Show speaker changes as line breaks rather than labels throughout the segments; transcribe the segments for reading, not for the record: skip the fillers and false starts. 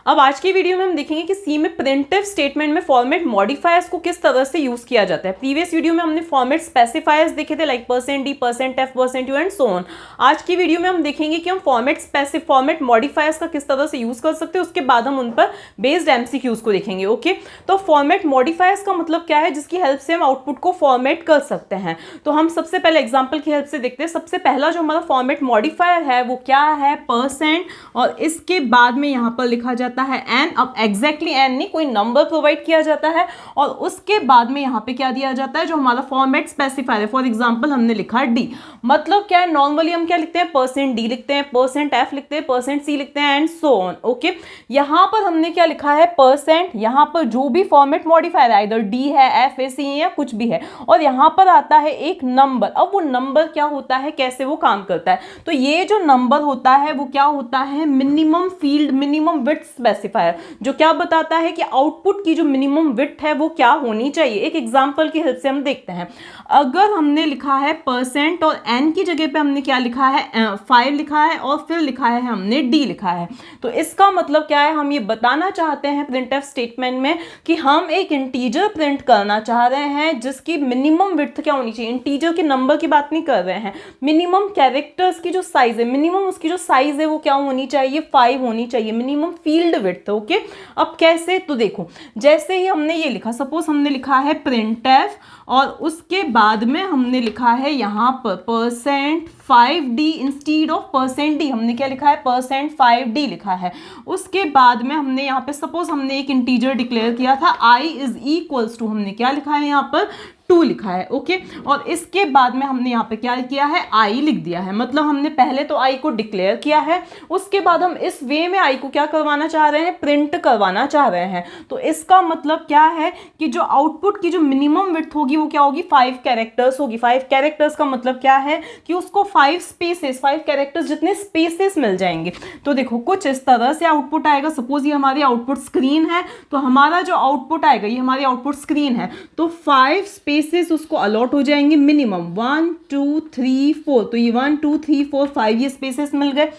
अब आज की वीडियो में हम देखेंगे कि सी में प्रिंटिव स्टेटमेंट में फॉर्मेट मॉडिफायर्स को किस तरह से यूज किया जाता है। प्रीवियस वीडियो में हमने फॉर्मेट स्पेसिफायर्स देखे थे like %d, %f, %u and so on. आज की वीडियो में हम देखेंगे कि हम फॉर्मेट मॉडिफायर्स का किस तरह से यूज कर सकते हैं, उसके बाद हम उन पर बेस्ड एमसीक्यूज को देखेंगे। ओके, तो फॉर्मेट मॉडिफायर्स का मतलब क्या है, जिसकी हेल्प से हम आउटपुट को फॉर्मेट कर सकते हैं। तो हम सबसे पहले एग्जाम्पल की हेल्प से देखते हैं। सबसे पहला जो हमारा फॉर्मेट मॉडिफायर है वो क्या है, %, और इसके बाद में यहाँ पर लिखा जाता है n। अब एग्जैक्टली n नहीं, कोई नंबर प्रोवाइड किया जाता है और उसके बाद में यहाँ पे क्या दिया जाता है, जो हमारा फॉर्मेट स्पेसिफायर है। फॉर एग्जांपल हमने लिखा d, मतलब क्या है, नॉर्मली हम क्या लिखते हैं, %d लिखते हैं, %f लिखते हैं, %c लिखते हैं एंड सो ऑन। ओके, यहाँ पर हमने क्या लिखा है, %, यहाँ पर जो भी फॉर्मेट मॉडिफायर है, इधर d है, f है, c है या कुछ भी है, और यहाँ पर आता है एक नंबर। अब वो नंबर क्या होता है, कैसे वो काम करता है, तो ये जो नंबर होता है वो क्या होता है, minimum field minimum width specifier, जो क्या बताता है कि आउटपुट की जो मिनिमम विड्थ है वो क्या होनी चाहिए। एक एग्जांपल की हेल्प से हम देखते हैं। अगर हमने लिखा है % और n की जगह पे हमने क्या लिखा है, 5 लिखा है और फिर लिखा है हमने d लिखा है, तो इसका मतलब क्या है, हम ये बताना चाहते हैं प्रिंटफ स्टेटमेंट में कि हम एक इंटीजर प्रिंट करना चाह रहे हैं जिसकी मिनिमम विड्थ क्या होनी चाहिए। इंटीजर के नंबर की बात नहीं कर रहे हैं, मिनिमम कैरेक्टर्स की जो साइज है, मिनिमम उसकी जो साइज है वो क्या होनी चाहिए, 5 होनी चाहिए, मिनिमम फील्ड विड्थ। ओके, अब कैसे, तो देखो, जैसे ही हमने ये लिखा, सपोज हमने लिखा है printf और उसके बाद में हमने लिखा है यहाँ पर %5d इंस्टीड ऑफ %d, हमने क्या लिखा है, %5d लिखा है। उसके बाद में हमने यहाँ पे सपोज हमने एक इंटीजर डिक्लेयर किया था, i इज इक्वल्स टू, हमने क्या लिखा है यहाँ पर 2 लिखा है। ओके, और इसके बाद में हमने यहाँ पे क्या किया है, i लिख दिया है, मतलब हमने पहले तो i को डिक्लेयर किया है, उसके बाद हम इस वे में i को क्या करवाना चाह रहे हैं, प्रिंट करवाना चाह रहे हैं। तो इसका मतलब क्या है कि जो आउटपुट की जो मिनिमम विड्थ होगी वो क्या होगी, 5 कैरेक्टर्स होगी। 5 कैरेक्टर्स का मतलब क्या है कि उसको 5 स्पेसेस, 5 कैरेक्टर्स जितने स्पेसेस मिल जाएंगे। तो देखो कुछ इस तरह से आउटपुट आएगा। सपोज ये हमारी आउटपुट स्क्रीन है, तो हमारा जो आउटपुट आएगा, ये हमारी आउटपुट स्क्रीन है, तो 5 स्पेसेस उसको अलॉट हो जाएंगे मिनिमम, 1 2 3 4, तो ये 1 2 3 4 5 ये स्पेसेस मिल गए।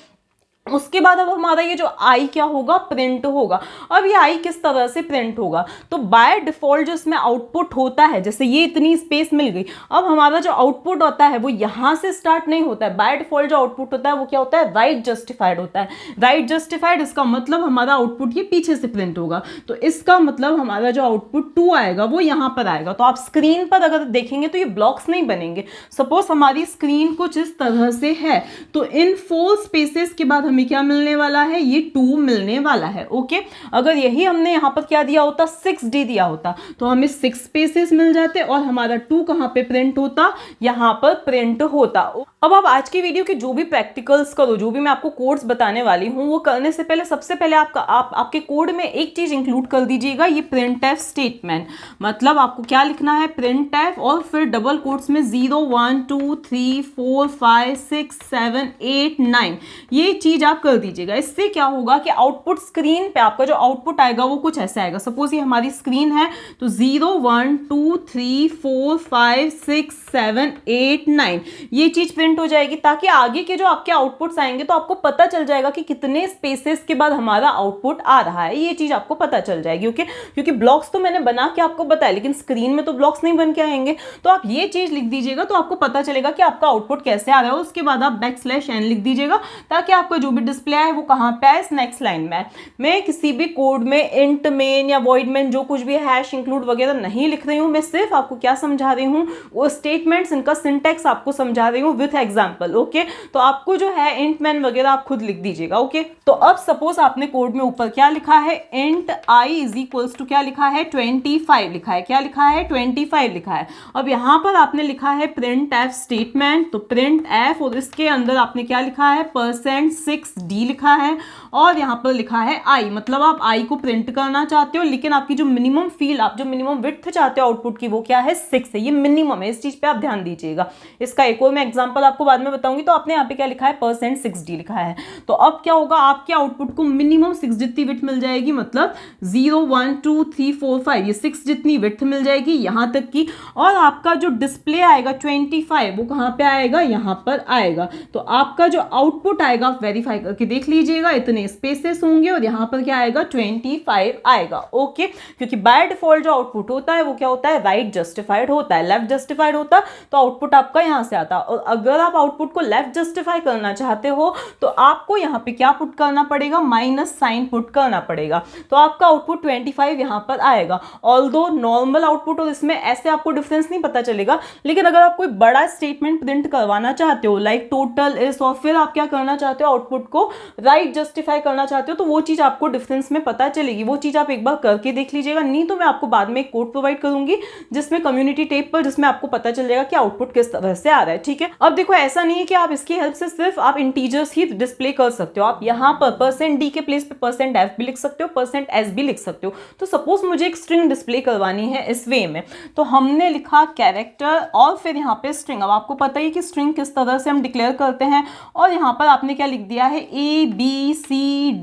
उसके बाद अब हमारा ये जो आई क्या होगा, प्रिंट होगा। अब ये आई किस तरह से प्रिंट होगा, तो बाय डिफॉल्ट जो इसमें आउटपुट होता है, जैसे ये इतनी स्पेस मिल गई, अब हमारा जो आउटपुट होता है वो यहाँ से स्टार्ट नहीं होता है। बाय डिफॉल्ट जो आउटपुट होता है वो क्या होता है, राइट जस्टिफाइड होता है। राइट जस्टिफाइड, इसका मतलब हमारा आउटपुट ये पीछे से प्रिंट होगा, तो इसका मतलब हमारा जो आउटपुट 2 आएगा वो यहाँ पर आएगा। तो आप स्क्रीन पर अगर देखेंगे तो ये ब्लॉक्स नहीं बनेंगे। सपोज हमारी स्क्रीन कुछ इस तरह से है, तो इन 4 स्पेसेस के बाद हमें क्या मिलने वाला है, ये 2 मिलने वाला है। ओके, अगर यही हमने यहाँ पर क्या दिया होता, 6d दिया होता, तो हमें 6 स्पेसेस मिल जाते और हमारा 2 कहाँ पे प्रिंट होता, यहाँ पर प्रिंट होता। अब आप आज की वीडियो के जो भी प्रैक्टिकल्स करो, जो भी मैं आपको कोड्स बताने वाली हूँ, वो करने से पहले सबसे पहले आपके कोड में एक चीज इंक्लूड कर दीजिएगा, ये printf स्टेटमेंट। मतलब आपको क्या लिखना है, printf और फिर डबल कोट्स में 0 1 2 3 4 5 6 7 8 9, ये चीज आप कर दीजिएगा। इससे क्या होगा कि आउटपुट स्क्रीन पे आपका जो आउटपुट आएगा वो कुछ ऐसा आएगा। सपोज ये हमारी स्क्रीन है, तो 0 1 2 3 4 5 6 7 8 9 ये चीज प्रिंट हो जाएगी, ताकि आगे के जो आपके आउटपुट्स आएंगे तो आपको पता चल जाएगा कि कितने स्पेसेस के बाद हमारा आउटपुट आ रहा है, ये चीज आपको पता चल जाएगी। ओके, क्योंकि ब्लॉक्स तो मैंने बना के आपको बताया, लेकिन स्क्रीन में तो ब्लॉक्स नहीं बन के आएंगे, तो आप ये चीज लिख दीजिएगा तो आपको पता चलेगा कि आपका आउटपुट कैसे आ रहा है। उसके बाद आप \n लिख दीजिएगा, ताकि आपका जो भी डिस्प्ले है वो कहाँ पे है, नेक्स्ट लाइन में। मैं किसी भी कोड में इंट मेन या वॉइड मेन जो कुछ भी हैश इंक्लूड वगैरह नहीं लिख रही हूँ, मैं सिर्फ आपको क्या समझा रही हूँ, वो स्टेटमेंट्स, इनका सिंटैक्स आपको समझा रही हूँ विथ एग्जांपल। ओके, तो आपको जो है इंट मैन वगैरह आप खुद लिख दीजिएगा। ओके, तो अब सपोज आपने कोड में ऊपर क्या लिखा है, int I is equals to क्या लिखा है, 25 लिखा है, क्या लिखा है, 25 लिखा है। अब यहाँ पर आपने लिखा है प्रिंट एफ स्टेटमेंट, तो प्रिंट एफ और इसके अंदर आपने क्या लिखा है, %6d लिखा है और यहाँ पर लिखा है आई, मतलब आप आई को प्रिंट करना चाहते हो, लेकिन आपकी जो मिनिमम फील्ड, आप जो मिनिमम विड्थ चाहते हो आउटपुट की, वो क्या है, 6 है, ये मिनिमम है। इस चीज पे आप ध्यान दीजिएगा। इसका एक और मैं एग्जांपल आपको बाद में बताऊंगी। तो आपने यहाँ पे क्या लिखा है, %6d लिखा है, तो अब क्या होगा, आपके आउटपुट को मिनिमम 6 जितनी विड्थ मिल जाएगी, मतलब 0 1 2 3 4 5 ये 6 जितनी विड्थ मिल जाएगी यहाँ तक की। और आपका जो डिस्प्ले आएगा 25, वो कहाँ पे आएगा, यहाँ पर आएगा। तो आपका जो आउटपुट आएगा, आप वेरीफाई सिंप्लीफाई करके देख लीजिएगा, इतने स्पेसेस होंगे और यहाँ पर क्या आएगा 25 आएगा। ओके, क्योंकि बाय डिफॉल्ट जो आउटपुट होता है वो क्या होता है, राइट जस्टिफाइड होता है। लेफ्ट जस्टिफाइड होता तो आउटपुट आपका यहाँ से आता, और अगर आप आउटपुट को लेफ्ट जस्टिफाई करना चाहते हो तो आपको यहाँ पे क्या पुट करना पड़ेगा, माइनस साइन पुट करना पड़ेगा, तो आपका आउटपुट 25 यहाँ पर आएगा। ऑल्दो नॉर्मल आउटपुट और इसमें ऐसे आपको डिफरेंस नहीं पता चलेगा, लेकिन अगर आप कोई बड़ा स्टेटमेंट प्रिंट करवाना चाहते हो लाइक टोटल इज, और फिर आप क्या करना चाहते हो, आउटपुट को राइट जस्टिफाई करना चाहते हो, तो वो चीज आपको डिफरेंस में पता चलेगी। वो चीज आप एक बार करके देख लीजिएगा, नहीं तो मैं आपको बाद में एक कोड प्रोवाइड करूंगी जिसमें कम्युनिटी टेप पर, जिसमें आपको पता चल जाएगा कि आउटपुट किस तरह से आ रहा है। ठीक है, अब देखो ऐसा नहीं है कि आप इसकी हेल्प से सिर्फ आप इंटीजर्स ही डिस्प्ले कर सकते हो, आप यहाँ पर %d के प्लेस पे %f भी लिख सकते हो, %s भी लिख सकते हो। तो सपोज मुझे एक स्ट्रिंग डिस्प्ले करवानी है इस वे में, तो हमने लिखा कैरेक्टर और फिर यहाँ पे स्ट्रिंग। अब आपको पता ही कि स्ट्रिंग किस तरह से हम डिक्लेयर करते हैं, और यहाँ पर आपने क्या लिख दिया है, ABCDEF,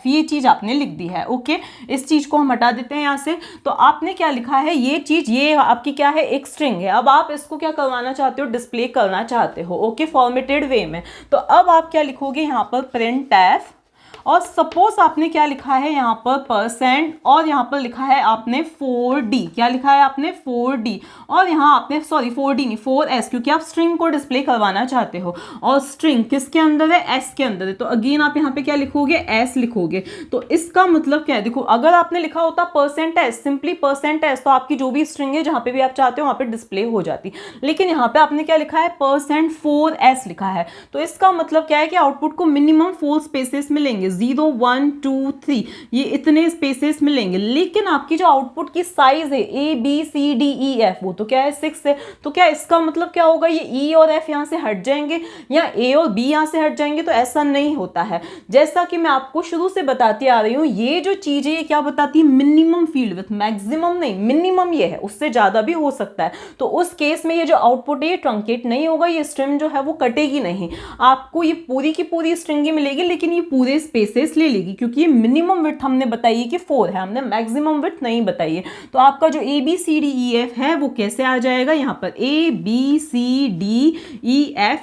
ये चीज आपने लिख दी है। ओके, इस चीज को हम हटा देते हैं यहाँ से। तो आपने क्या लिखा है, ये चीज, ये आपकी क्या है, एक स्ट्रिंग है। अब आप इसको क्या करवाना चाहते हो, डिस्प्ले करना चाहते हो, ओके, फॉर्मेटेड वे में। तो अब आप क्या लिखोगे यहाँ पर, printf, और सपोज आपने क्या लिखा है यहाँ पर %, और यहाँ पर लिखा है आपने 4D, क्या लिखा है आपने 4D, और यहाँ आपने 4D नहीं 4S, क्योंकि आप स्ट्रिंग को डिस्प्ले करवाना चाहते हो, और स्ट्रिंग किसके अंदर है, S के अंदर है। तो अगेन आप यहाँ पे क्या लिखोगे, S लिखोगे। तो इसका मतलब क्या है, देखो अगर आपने लिखा होता %s, सिंपली %s, तो आपकी जो भी स्ट्रिंग है जहाँ पे भी आप चाहते हो वहाँ पे डिस्प्ले हो जाती, लेकिन यहाँ पे आपने क्या लिखा है, %4s लिखा है। तो इसका मतलब क्या है कि आउटपुट को मिनिमम 4 स्पेसेस मिलेंगे, 0 1 2 3, ये इतने स्पेसेस मिलेंगे। लेकिन आपकी जो आउटपुट की साइज है ABCDEF, वो तो क्या है 6 है। तो क्या इसका मतलब क्या होगा, ये E और F यहाँ से हट जाएंगे या A और B यहाँ से हट जाएंगे? तो ऐसा नहीं होता है। जैसा कि मैं आपको शुरू से बताती आ रही हूँ, ये जो चीज है ये क्या बताती है, मिनिमम फील्ड विड्थ, मैक्सिमम नहीं, मिनिमम ये है, उससे ज्यादा भी हो सकता है। तो उस केस में ये जो आउटपुट है ये ट्रंकेट नहीं होगा, ये स्ट्रिंग जो है वो कटेगी नहीं, आपको ये पूरी की पूरी स्ट्रिंग ही मिलेगी, लेकिन ये पूरे स्पेसेस ले लेगी, क्योंकि ये मिनिमम विड्थ हमने बताई है कि 4 है, हमने मैक्सिमम विड्थ नहीं बताई है। तो आपका जो ABCDEF है वो कैसे आ जाएगा, यहाँ पर ABCDEF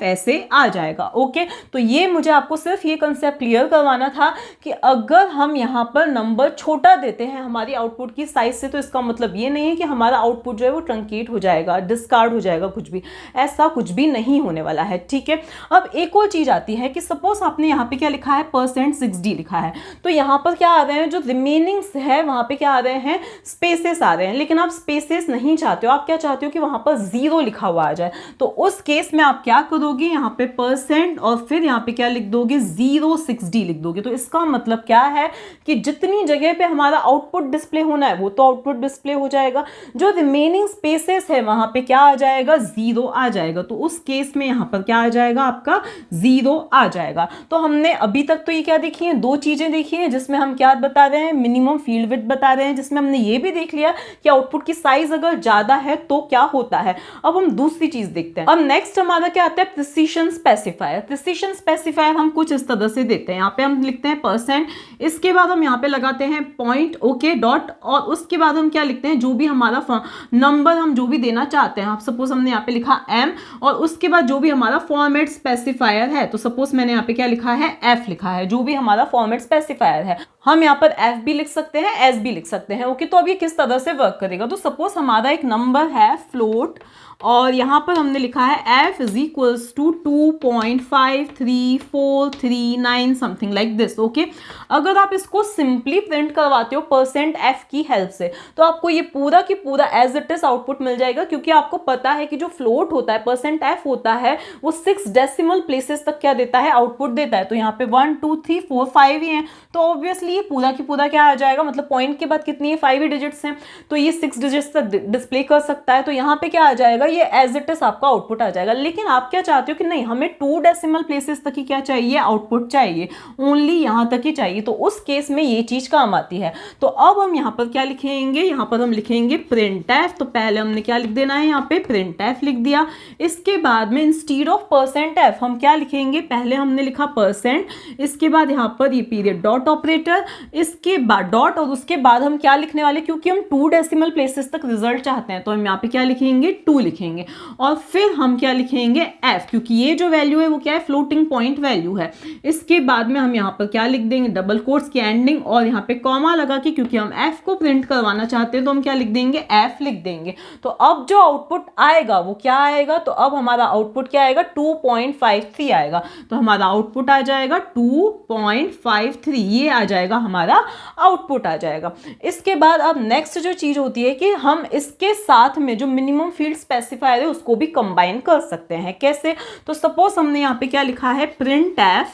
ऐसे आ जाएगा। ओके, तो ये मुझे आपको सिर्फ ये कंसेप्ट क्लियर करवाना था कि अगर हम यहाँ पर नंबर छोटा देते हैं हमारी आउटपुट की साइज से, तो इसका मतलब ये नहीं है कि हमारा आउटपुट जो है वो ट्रंकेट हो जाएगा, डिस्कार्ड हो जाएगा, कुछ भी ऐसा कुछ भी नहीं होने वाला है। ठीक है, अब एक और चीज आती है कि सपोज आपने यहाँ पे क्या लिखा है, %6D लिखा है, तो यहाँ पर क्या आ रहे हैं, जो रिमेनिंग्स है वहां पे क्या आ रहे हैं, स्पेसेस आ रहे हैं। लेकिन आप स्पेसेस नहीं चाहते हो, आप क्या चाहते हो कि वहां पर 0 लिखा हुआ आ जाए। तो उस केस में आप क्या करोगे, यहाँ पे % और फिर यहाँ पे क्या लिख दोगे, 06D लिख दोगे। तो इसका मतलब क्या है कि जितनी जगह पे हमारा आउटपुट डिस्प्ले होना है वो तो आउटपुट डिस्प्ले हो जाएगा, जो रिमेनिंग स्पेसेस है वहां पे क्या आ जाएगा, 0 आ जाएगा। तो उस केस में यहाँ पर क्या आ जाएगा, आपका 0 आ जाएगा। तो हमने अभी तक तो ये क्या देखी है, दो चीजें देखी हैं, जिसमें हम क्या बता रहे हैं, मिनिमम फील्ड विड्थ बता रहे हैं, जिसमें हमने ये भी देख लिया कि आउटपुट की साइज अगर ज्यादा है तो क्या होता है। अब हम दूसरी चीज देखते हैं। अब नेक्स्ट हमारा क्या आता है, प्रिसिशन स्पेसिफायर। प्रिसिशन स्पेसिफायर हम कुछ इस तरह से देते हैं, यहाँ पे हम लिखते हैं %, इसके बाद हम यहाँ पे लगाते हैं पॉइंट, ओके, डॉट, और उसके बाद हम क्या लिखते हैं, जो भी हमारा नंबर हम जो भी देना चाहते हैं। आप सपोज हमने यहाँ पे लिखा M, और उसके बाद जो भी हमारा फॉर्मेट स्पेसिफायर है, तो सपोज मैंने यहाँ पे क्या लिखा है, F लिखा है, जो भी हमारा फॉर्मेट स्पेसिफायर है। हम यहाँ पर F भी लिख सकते हैं, S भी लिख सकते हैं। ओके, तो अब ये किस तरह से वर्क करेगा, तो सपोज हमारा एक नंबर है फ्लोट, और यहाँ पर हमने लिखा है f is equals to 2.534339 something like this. Okay, अगर आप इसको सिंपली प्रिंट करवाते हो %f की हेल्प से, तो आपको ये पूरा की पूरा एज इट इज आउटपुट मिल जाएगा, क्योंकि आपको पता है कि जो फ्लोट होता है, %f होता है, वो 6 डेसिमल प्लेसेस तक क्या देता है, आउटपुट देता है। तो यहाँ पे 1 2 3 4 5 ही हैं, तो ऑब्वियसली ये पूरा की पूरा क्या आ जाएगा, मतलब पॉइंट के बाद कितनी है, 5 ही डिजिट्स हैं, तो ये 6 डिजिट्स तक डिस्प्ले कर सकता है। तो यहाँ पे क्या आ जाएगा, ये एज इट इज आपका आउटपुट आ जाएगा। लेकिन आप क्या चाहते हो कि नहीं, हमें 2 डेसिमल प्लेसेस तक ही क्या चाहिए, आउटपुट चाहिए, ओनली यहां तक ही चाहिए। तो उस केस में ये चीज काम आती है। तो अब हम यहाँ पर क्या लिखेंगे, यहाँ पर हम लिखेंगे printf। तो पहले हमने क्या लिख देना है, यहाँ पे printf लिख दिया। इसके बाद में इंस्टीड ऑफ %f हम क्या लिखेंगे, पहले हमने लिखा %, इसके बाद यहाँ पर ये पीरियड डॉट ऑपरेटर, इसके बाद डॉट, और उसके बाद हम क्या लिखने वाले, क्योंकि हम 2 डेसिमल प्लेसेस तक रिजल्ट चाहते हैं, तो हम यहाँ पे क्या लिखेंगे, 2 लिखेंगे। लिखेंगे और फिर हम क्या लिखेंगे f, क्योंकि ये जो वैल्यू है वो क्या है, फ्लोटिंग पॉइंट वैल्यू है। इसके बाद में हम यहाँ पर क्या लिख देंगे, डबल कोट्स की एंडिंग और यहाँ पे कॉमा लगा के, क्योंकि हम f को प्रिंट करवाना चाहते हैं तो हम क्या लिख देंगे, f लिख देंगे। तो अब जो आउटपुट आएगा वो क्या आएगा, तो अब हमारा आउटपुट क्या आएगा, 2.53 आएगा। तो हमारा आउटपुट आ जाएगा 2.53, ये आ जाएगा हमारा आउटपुट आ जाएगा। इसके बाद अब नेक्स्ट जो चीज होती है कि हम इसके साथ में जो मिनिमम फील्ड स्पेसिफायर है उसको भी कंबाइन कर सकते हैं। कैसे, तो सपोज हमने यहाँ पे क्या लिखा है, प्रिंट एफ,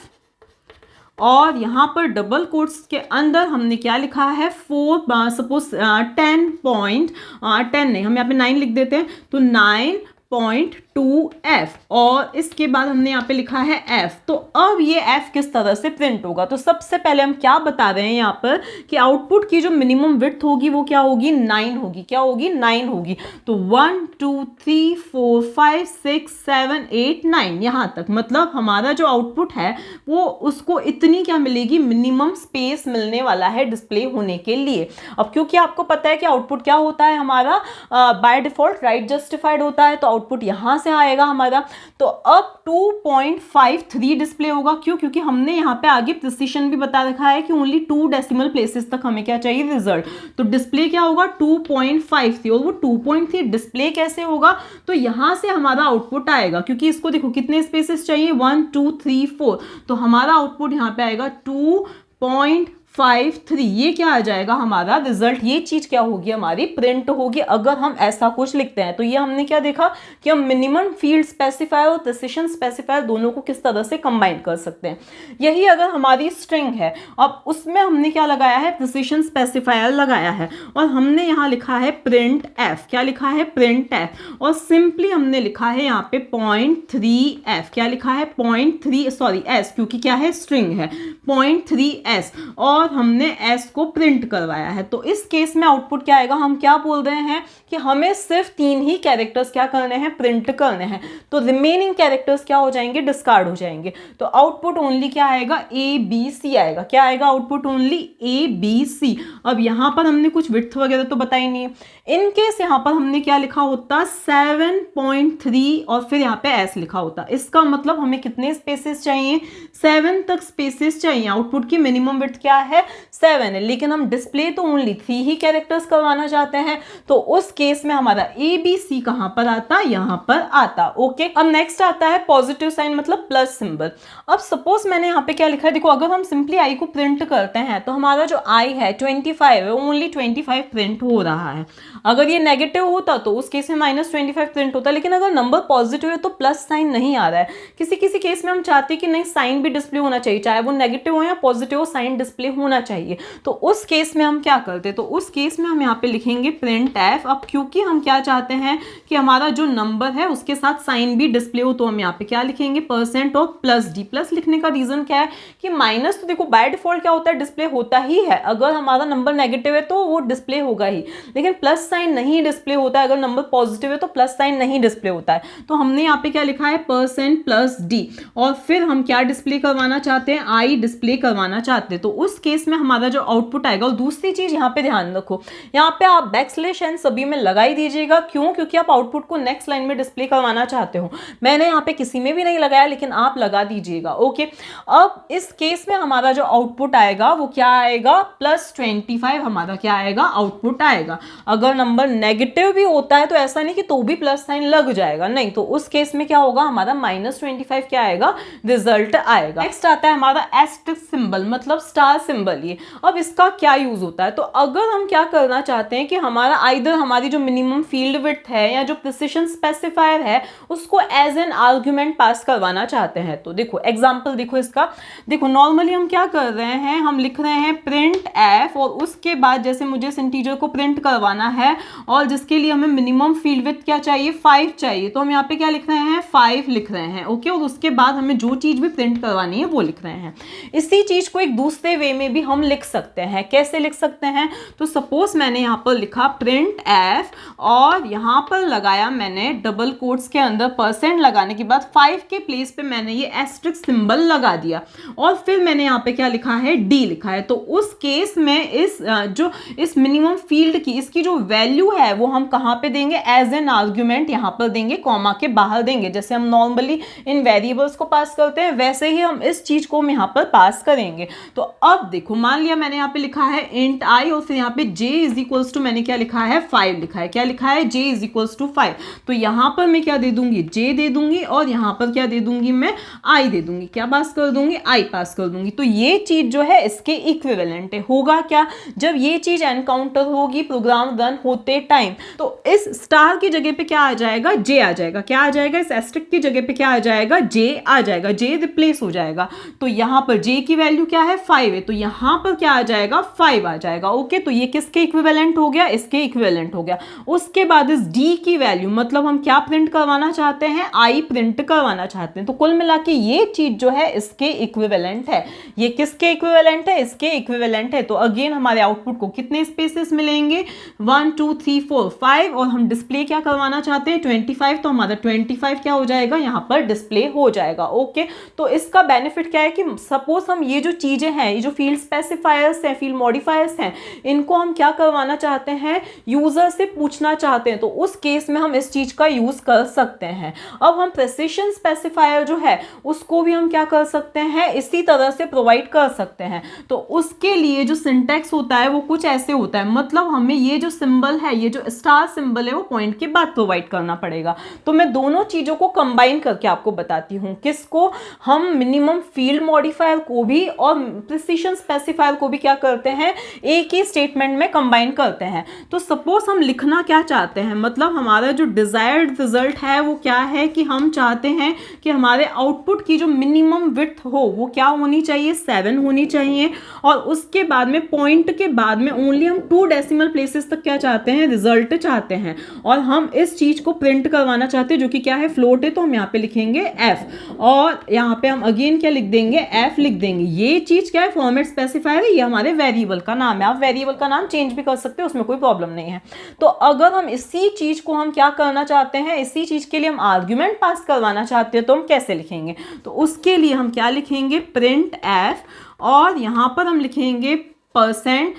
और यहाँ पर डबल कोट्स के अंदर हमने क्या लिखा है, 4 सपोज 10 नहीं, हम यहाँ पे 9 लिख देते हैं, तो 9.2f, और इसके बाद हमने यहाँ पे लिखा है f। तो अब ये f किस तरह से प्रिंट होगा, तो सबसे पहले हम क्या बता रहे हैं यहाँ पर कि आउटपुट की जो मिनिमम विड्थ होगी वो क्या होगी, 9 होगी। क्या होगी, 9 होगी। तो 1 2 3 4 5 6 7 8 9 यहाँ तक, मतलब हमारा जो आउटपुट है वो उसको इतनी क्या मिलेगी, मिनिमम स्पेस मिलने वाला है डिस्प्ले होने के लिए। अब क्योंकि आपको पता है कि आउटपुट क्या होता है हमारा, बाय डिफॉल्ट राइट जस्टिफाइड होता है, तो आउटपुट यहां से आएगा हमारा। तो अब 2.53 डिस्प्ले होगा। क्यों, क्योंकि हमने यहाँ पे आगे प्रिसिशन भी बता रखा है कि ओनली 2 डेसिमल प्लेसेस तक हमें क्या चाहिए, रिजल्ट। तो डिस्प्ले क्या होगा, 2.53, और वो 2.3 डिस्प्ले कैसे होगा, तो यहां से हमारा आउटपुट आएगा, क्योंकि इसको देखो कितने स्पेसेस चाहिए, 1 2 3 4, तो हमारा आउटपुट यहाँ पे आएगा 2.53, ये क्या आ जाएगा हमारा रिजल्ट। ये चीज क्या होगी, हमारी प्रिंट होगी अगर हम ऐसा कुछ लिखते हैं। तो ये हमने क्या देखा कि हम मिनिमम फील्ड स्पेसिफायर और प्रिसिशन स्पेसिफायर दोनों को किस तरह से कंबाइन कर सकते हैं। यही अगर हमारी स्ट्रिंग है, अब उसमें हमने क्या लगाया है, प्रिसिशन स्पेसिफायर लगाया है, और हमने यहाँ लिखा है प्रिंट एफ। क्या लिखा है, प्रिंट एफ, और सिंपली हमने लिखा है यहाँ पे 0.3f। क्या लिखा है, 0.3 सॉरी s, क्योंकि क्या है, स्ट्रिंग है, 0.3s, और हमने s को प्रिंट करवाया है। तो इस केस में आउटपुट क्या आएगा, हम क्या बोल रहे हैं कि हमें सिर्फ 3 ही कैरेक्टर्स क्या करने हैं, प्रिंट करने हैं। तो रिमेनिंग कैरेक्टर्स क्या हो जाएंगे, डिस्कार्ड हो जाएंगे। तो आउटपुट ओनली क्या आएगा, ABC आएगा। क्या आएगा, आउटपुट ओनली ABC। अब यहाँ पर हमने कुछ विड्थ वगैरह तो बताई नहीं है। इन केस यहाँ पर हमने क्या लिखा होता, 7.3 और फिर यहाँ पे s लिखा होता। इसका मतलब हमें कितने स्पेसेस चाहिए, 7 तक स्पेसेस चाहिए। आउटपुट की मिनिमम विड्थ क्या है, 7 है, लेकिन हम डिस्प्ले तो ओनली 3 ही कैरेक्टर्स करवाना चाहते हैं। तो उस केस में हमारा ABC कहां पर आता, यहां पर आता। ओके, अब नेक्स्ट आता है पॉजिटिव साइन, मतलब प्लस सिंबल। अब सपोज मैंने यहाँ पे क्या लिखा है, देखो अगर हम सिंपली i को प्रिंट करते हैं तो हमारा जो i है 25 है, ओनली 25 प्रिंट हो रहा है। अगर ये नेगेटिव होता तो उस केस में -25 प्रिंट होता, लेकिन अगर नंबर पॉजिटिव है तो प्लस साइन नहीं आ रहा है। किसी किसी केस में हम चाहते हैं कि नहीं, साइन भी डिस्प्ले होना चाहिए, चाहे वो नेगेटिव हो या पॉजिटिव हो, साइन डिस्प्ले होना चाहिए। तो उस केस में हम क्या करते, तो उस केस में हम यहाँ पे लिखेंगे प्रिंट एफ। अब क्योंकि हम क्या चाहते हैं कि हमारा जो नंबर है उसके साथ साइन भी डिस्प्ले हो, तो हम यहाँ पे क्या लिखेंगे, % और +d। प्लस लिखने का रीजन क्या है कि माइनस तो देखो बाय डिफॉल्ट क्या होता है, डिस्प्ले होता ही है। अगर हमारा नंबर नेगेटिव है तो वो डिस्प्ले होगा ही, लेकिन प्लस साइन नहीं डिस्प्ले होता है। अगर नंबर पॉजिटिव है तो प्लस साइन नहीं डिस्प्ले होता है। तो हमने यहाँ पे क्या लिखा है, % +d, और फिर हम क्या डिस्प्ले करवाना चाहते हैं, i डिस्प्ले करवाना चाहते हैं। तो उस केस में हमारा जो आउटपुट आएगा, और दूसरी चीज यहाँ पे ध्यान रखो, यहाँ पे आप \n सभी में लगा ही दीजिएगा। क्यों, क्योंकि आप आउटपुट को नेक्स्ट लाइन में डिस्प्ले करवाना चाहते हो। मैंने यहाँ पे किसी में भी नहीं लगाया, लेकिन आप लगा दीजिएगा। ओके, अब इस केस में हमारा जो आउटपुट आएगा वो क्या आएगा, +25 हमारा क्या आएगा, आउटपुट आएगा। अगर नंबर नेगेटिव भी होता है तो ऐसा नहीं कि तो भी प्लस साइन लग जाएगा, नहीं, तो उस केस में क्या होगा, हमारा -25 क्या आएगा, रिजल्ट आएगा। नेक्स्ट आता है हमारा एस्टेरिस्क सिंबल, मतलब स्टार सिंबल। ये अब इसका क्या यूज होता है, तो अगर हम क्या करना चाहते हैं कि हमारा आइदर हमारी जो मिनिमम फील्ड विड्थ है या जो प्रिसिशन स्पेसिफायर है उसको एज एन आर्गुमेंट पास करवाना चाहते हैं। तो देखो एग्जांपल देखो इसका, देखो नॉर्मली हम क्या कर रहे हैं, हम लिख रहे हैं प्रिंट एफ, और उसके बाद जैसे मुझे इस इंटीजर को प्रिंट करवाना है और जिसके लिए हमें मिनिमम फील्ड विड्थ क्या चाहिए, 5 चाहिए, तो हम यहाँ पे क्या लिख रहे हैं, 5 लिख रहे हैं। ओके, और उसके बाद हमें जो चीज भी प्रिंट करवानी है वो लिख रहे हैं। इसी चीज को एक दूसरे वे में में भी हम लिख सकते हैं। कैसे लिख सकते हैं? तो सपोज मैंने यहाँ पर लिखा प्रिंट एफ और यहाँ पर लगाया मैंने डबल कोट्स के अंदर परसेंट लगाने के बाद 5 के प्लेस पे मैंने ये एस्ट्रिक सिंबल लगा दिया और फिर मैंने यहाँ पे क्या लिखा है, डी लिखा है। तो उस केस में इस मिनिमम फील्ड की इसकी जो वैल्यू है वो हम कहाँ पे देंगे? एज एन आर्ग्यूमेंट यहाँ पर देंगे, कॉमा के बाहर देंगे। जैसे हम नॉर्मली इन वेरिएबल्स को पास करते हैं वैसे ही हम इस चीज को यहाँ पर पास करेंगे। तो अब देखो, मान लिया मैंने यहाँ पे लिखा है इंट आई और फिर यहाँ पे j इज इक्वल्स टू मैंने क्या लिखा है, 5 लिखा है। क्या लिखा है? j is equals to 5। तो यहाँ पर मैं क्या दे दूंगी? j दे दूंगी और यहाँ पर क्या दे दूंगी? मैं i दे दूंगी। क्या पास कर दूंगी? i पास कर दूंगी। तो ये चीज जो है इसके इक्विवेलेंट है। होगा क्या? जब ये चीज एनकाउंटर होगी प्रोग्राम रन होते टाइम तो इस स्टार की जगह पे क्या आ जाएगा? j आ जाएगा। क्या आ जाएगा? इस एस्ट्रिक की जगह पे क्या आ जाएगा? j आ जाएगा। j रिप्लेस हो जाएगा। तो यहाँ पर j की वैल्यू क्या है? 5 है। तो यहाँ पर क्या आ जाएगा? 5 आ जाएगा। ओके, तो ये किसके इक्विवेलेंट हो गया? इसके इक्विवेलेंट हो गया। उसके बाद इस d की वैल्यू मतलब हम क्या प्रिंट करवाना चाहते हैं? i प्रिंट करवाना चाहते हैं। तो कुल मिला के ये चीज जो है इसके इक्विवेलेंट है। ये किसके इक्विवेलेंट है? इसके इक्विवेलेंट है। तो अगेन हमारे आउटपुट को कितने स्पेसेस मिलेंगे? 1 2 3 4 5 और हम डिस्प्ले क्या करवाना चाहते हैं? 25। तो हमारा 25 क्या हो जाएगा? यहाँ पर डिस्प्ले हो जाएगा। ओके, तो इसका बेनिफिट क्या है कि सपोज हम ये जो चीजें हैं, ये जो फील्ड स्पेसिफायर्स हैं, फील्ड मॉडिफायर्स हैं, इनको हम क्या करवाना चाहते हैं? यूजर से पूछना चाहते हैं। तो उस केस में हम इस चीज का यूज कर सकते हैं। अब हम प्रेसिशन स्पेसिफायर जो है उसको भी हम क्या कर सकते हैं? इसी तरह से प्रोवाइड कर सकते हैं। तो उसके लिए जो सिंटैक्स होता है वो कुछ ऐसे होता है, मतलब हमें ये जो सिंबल है, ये जो स्टार सिंबल है वो पॉइंट के बाद प्रोवाइड करना पड़ेगा। तो मैं दोनों चीजों को कंबाइन करके आपको बताती हूँ। किसको? हम मिनिमम फील्ड मॉडिफायर को भी और प्रिसिशन स्पेसिफायर को भी क्या करते हैं? एक ही स्टेटमेंट में कंबाइन करते हैं। तो सपोज हम लिखना क्या चाहते हैं, मतलब हमारा जो डिजायर्ड रिजल्ट है वो क्या है कि हम चाहते हैं कि हमारे आउटपुट की जो मिनिमम विड्थ हो वो क्या होनी चाहिए? 7 होनी चाहिए। और उसके बाद में पॉइंट के बाद में ओनली हम 2 डेसिमल प्लेसेस तक क्या चाहते हैं? रिजल्ट चाहते हैं। और हम इस चीज को प्रिंट करवाना चाहते हैं जो कि क्या है? फ्लोट है। तो हम यहाँ पे लिखेंगे f और यहाँ पे हम अगेन क्या लिख देंगे? f लिख देंगे। ये चीज क्या है? फॉर्मेट स्पेसिफायर है। ये हमारे वेरिएबल का नाम है। आप वेरिएबल का नाम चेंज भी कर सकते हो, उसमें कोई प्रॉब्लम नहीं है। तो अगर हम इसी चीज को हम क्या करना चाहते हैं, इसी चीज के लिए हम आर्ग्यूमेंट पास करवाना चाहते हैं तो हम कैसे लिखेंगे? तो उसके लिए हम क्या लिखेंगे? प्रिंट f और यहाँ पर हम लिखेंगे परसेंट,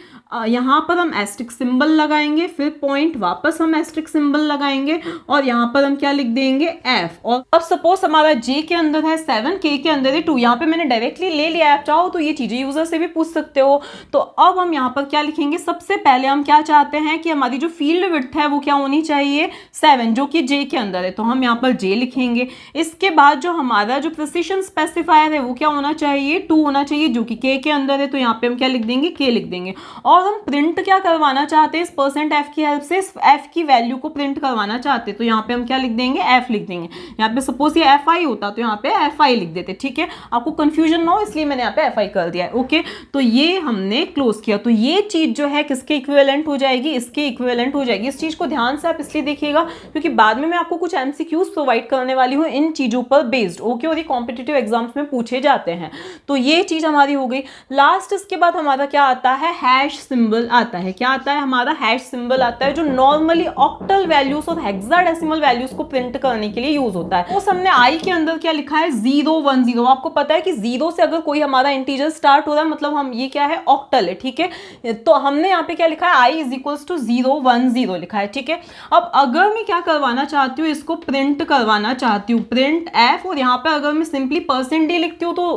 यहाँ पर हम एस्ट्रिक सिंबल लगाएंगे, फिर पॉइंट वापस हम एस्ट्रिक सिंबल लगाएंगे और यहाँ पर हम क्या लिख देंगे? f। और अब सपोज हमारा j के अंदर है 7, k के अंदर है 2। यहाँ पे मैंने डायरेक्टली ले लिया। आप चाहो तो ये चीजें यूजर से भी पूछ सकते हो। तो अब हम यहाँ पर क्या लिखेंगे? सबसे पहले हम क्या चाहते हैं कि हमारी जो फील्ड विड्थ है वो क्या होनी चाहिए? 7, जो कि j के अंदर है। तो हम यहाँ पर j लिखेंगे। इसके बाद जो हमारा जो प्रिसिशन स्पेसिफायर है वो क्या होना चाहिए? 2 होना चाहिए, जो कि k के अंदर है। तो यहाँ पे हम क्या लिख देंगे? k लिख देंगे। और हम प्रिंट क्या करवाना चाहते हैं? इस परसेंट f की हेल्प से f की वैल्यू को प्रिंट करवाना चाहते हैं। तो यहाँ पे हम क्या लिख देंगे? f लिख देंगे। यहाँ पे सपोज ये fi होता तो यहाँ पे fi लिख देते। ठीक है, आपको कंफ्यूजन ना हो इसलिए मैंने यहाँ पे fi कर दिया है। ओके, तो ये हमने क्लोज किया। तो ये चीज जो है किसके इक्विवेलेंट हो जाएगी? इसके इक्विवेलेंट हो जाएगी। इस चीज को ध्यान से आप इसलिए देखिएगा क्योंकि बाद में मैं आपको कुछ MCQs प्रोवाइड करने वाली हूँ इन चीजों पर बेस्ड। ओके, और ये कॉम्पिटिटिव एग्जाम्स में पूछे जाते हैं। तो ये चीज हमारी हो गई। लास्ट इसके बाद हमारा क्या आता है? हैश सिंबल आता है। क्या आता है? हमारा हैश सिंबल आता है जो नॉर्मली ऑक्टल वैल्यूज और हेक्साडेसिमल वैल्यूज को प्रिंट करने के लिए यूज होता है। उस हमने i के अंदर क्या लिखा है? 0 1 0। आपको पता है कि 0 से अगर कोई हमारा इंटीजर स्टार्ट हो रहा है मतलब हम ये क्या है? ऑक्टल है। ठीक है, तो हमने यहाँ पे क्या लिखा है? i इज इक्वल्स टू 0 1 0 लिखा है। ठीक है, अब अगर मैं क्या करवाना चाहती हूँ? इसको प्रिंट करवाना चाहती हूँ, प्रिंट f। और यहाँ पे अगर मैं सिंपली %d लिखती हूँ तो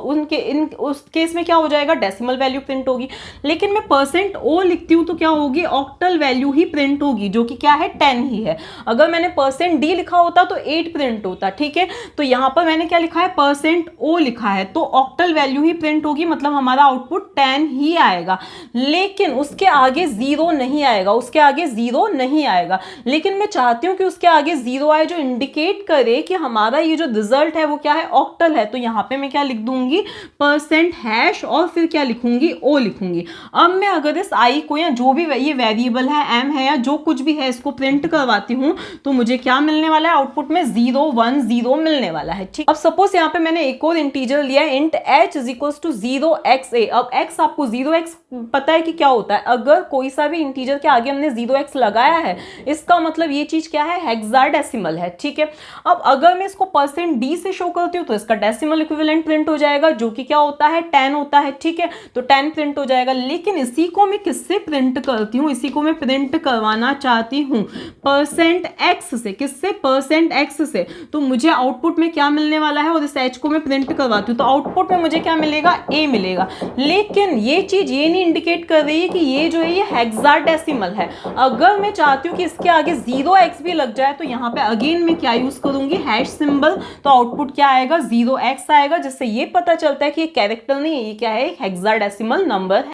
उस केस में क्या हो जाएगा? डेसिमल वैल्यू प्रिंट होगी। लेकिन मैं %o लिखती हूँ तो क्या होगी? ऑक्टल वैल्यू ही प्रिंट होगी, जो कि क्या है? 10 ही है। अगर मैंने %d लिखा होता तो 8 प्रिंट होता। ठीक है, तो यहाँ पर मैंने क्या लिखा है? %o लिखा है तो ऑक्टल वैल्यू ही प्रिंट होगी, मतलब हमारा आउटपुट 10 ही आएगा। लेकिन उसके आगे 0 नहीं आएगा, उसके आगे 0 नहीं आएगा। लेकिन मैं चाहती हूँ कि उसके आगे 0 आए जो इंडिकेट करे कि हमारा ये जो रिजल्ट है वो क्या है? ऑक्टल है। तो यहाँ पे मैं क्या लिख दूंगी? % हैश और फिर क्या लिखूंगी? o लिखूंगी। अब मैं अगर इस इस आई को या जो भी ये वेरिएबल है m है या जो कुछ भी है इसको प्रिंट करवाती हूँ तो मुझे क्या मिलने वाला है, आउटपुट में 0 1 0 मिलने वाला है। ठीक, अब सपोज यहाँ पे मैंने एक और इंटीजर लिया है int h is equals to 0xa। अब x आपको 0x पता है कि क्या होता है, अगर कोई सा भी इंटीजर के आगे हमने 0x लगाया है इसका मतलब ये चीज क्या है, हेक्साडेसिमल है। ठीक है, अब अगर मैं इसको %d से शो करती हूँ तो इसका डेसिमल इक्विवेलेंट प्रिंट हो जाएगा जो कि क्या होता है, 10 होता है। ठीक है, तो 10 प्रिंट हो जाएगा। लेकिन इसी को मैं किससे प्रिंट करती हूँ, इसी को मैं प्रिंट करवाना चाहती हूँ %x से। किससे, %x से। तो मुझे आउटपुट में क्या मिलने वाला है और इस h को मैं प्रिंट करवाती हूँ तो आउटपुट में मुझे क्या मिलेगा, a मिलेगा। लेकिन ये चीज ये नहीं इंडिकेट कर रही है कि ये जो है ये हेक्साडेसिमल है। अगर मैं चाहती हूँ कि इसके आगे 0x भी लग जाए तो यहाँ पे अगेन मैं क्या यूज करूंगी, हैश सिंबल। तो आउटपुट क्या आएगा, 0x आएगा, जिससे ये पता चलता है कि ये कैरेक्टर नहीं है, ये क्या है, हेक्साडेसिमल नंबर है।